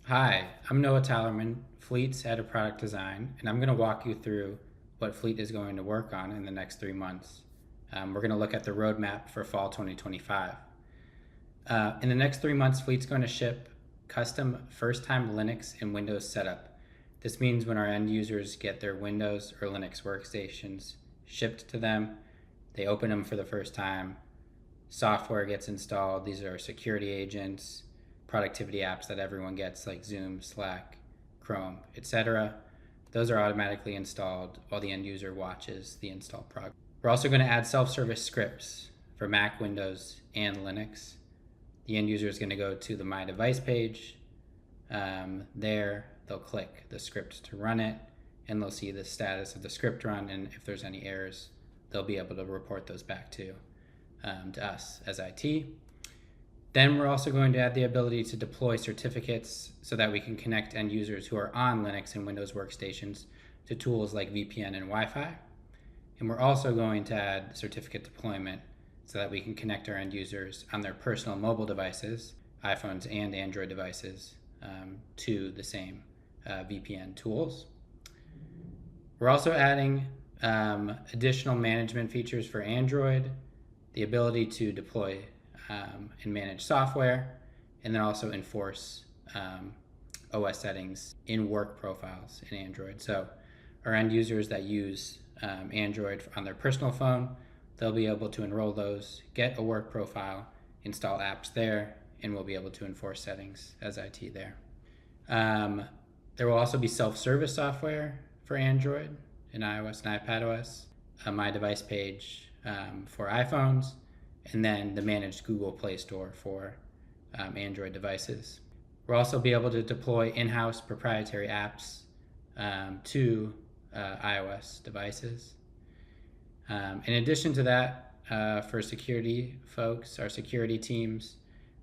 Hi, I'm Noah Tallerman, Fleet's head of product design, and I'm going to walk you through what Fleet is going to work on in the next 3 months. We're going to look at the roadmap for fall 2025. In the next 3 months, Fleet's going to ship custom first-time Linux and Windows setup. This means when our end users get their Windows or Linux workstations shipped to them, they open them for the first time, software gets installed. These are security agents, productivity apps that everyone gets like Zoom, Slack, Chrome, etc. Those are automatically installed while the end user watches the install progress. We're also going to add self-service scripts for Mac, Windows, and Linux. The end user is going to go to the My Device page. There, they'll click the script to run it, and they'll see the status of the script run, and if there's any errors, they'll be able to report those back to us as IT. Then we're also going to add the ability to deploy certificates so that we can connect end users who are on Linux and Windows workstations to tools like VPN and Wi-Fi. And we're also going to add certificate deployment so that we can connect our end users on their personal mobile devices, iPhones and Android devices, to the same VPN tools. We're also adding additional management features for Android, the ability to deploy and manage software, and then also enforce OS settings in work profiles in Android. So our end users that use Android on their personal phone, they'll be able to enroll those, get a work profile, install apps there, and we'll be able to enforce settings as IT there. There will also be self-service software for Android and iOS and iPadOS, a My Device page for iPhones, and then the managed Google Play Store for Android devices. We'll also be able to deploy in-house proprietary apps to iOS devices. In addition to that, for security folks, our security teams,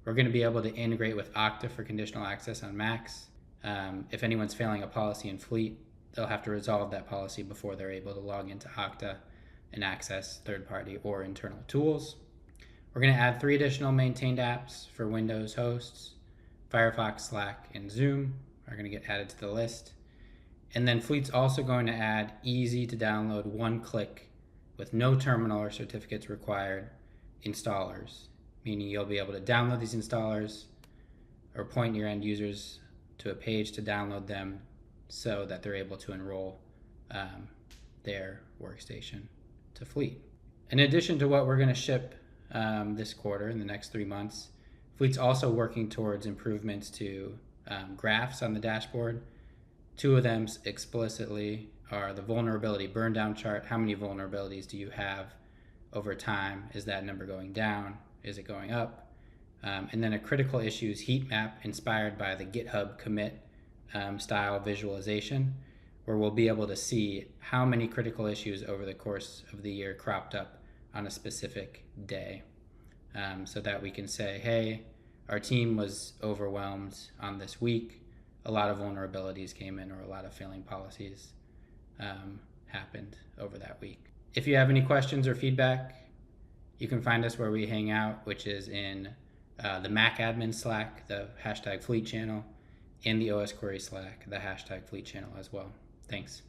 we're going to be able to integrate with Okta for conditional access on Macs. If anyone's failing a policy in Fleet, they'll have to resolve that policy before they're able to log into Okta and access third-party or internal tools. We're going to add 3 additional maintained apps for Windows hosts. Firefox, Slack, and Zoom are going to get added to the list. And then Fleet's also going to add easy to download, one-click, with no terminal or certificates required, installers, meaning you'll be able to download these installers or point your end users to a page to download them so that they're able to enroll their workstation to Fleet. In addition to what we're going to ship this quarter in the next 3 months, Fleet's also working towards improvements to graphs on the dashboard. 2 of them explicitly are the vulnerability burn down chart. How many vulnerabilities do you have over time? Is that number going down? Is it going up? And then a critical issues heat map inspired by the GitHub commit style visualization, where we'll be able to see how many critical issues over the course of the year cropped up on a specific day, so that we can say, hey, our team was overwhelmed on this week. A lot of vulnerabilities came in, or a lot of failing policies happened over that week. If you have any questions or feedback, you can find us where we hang out, which is in the Mac admin Slack, the #Fleet channel, and the OS Query Slack, the #Fleet channel as well. Thanks.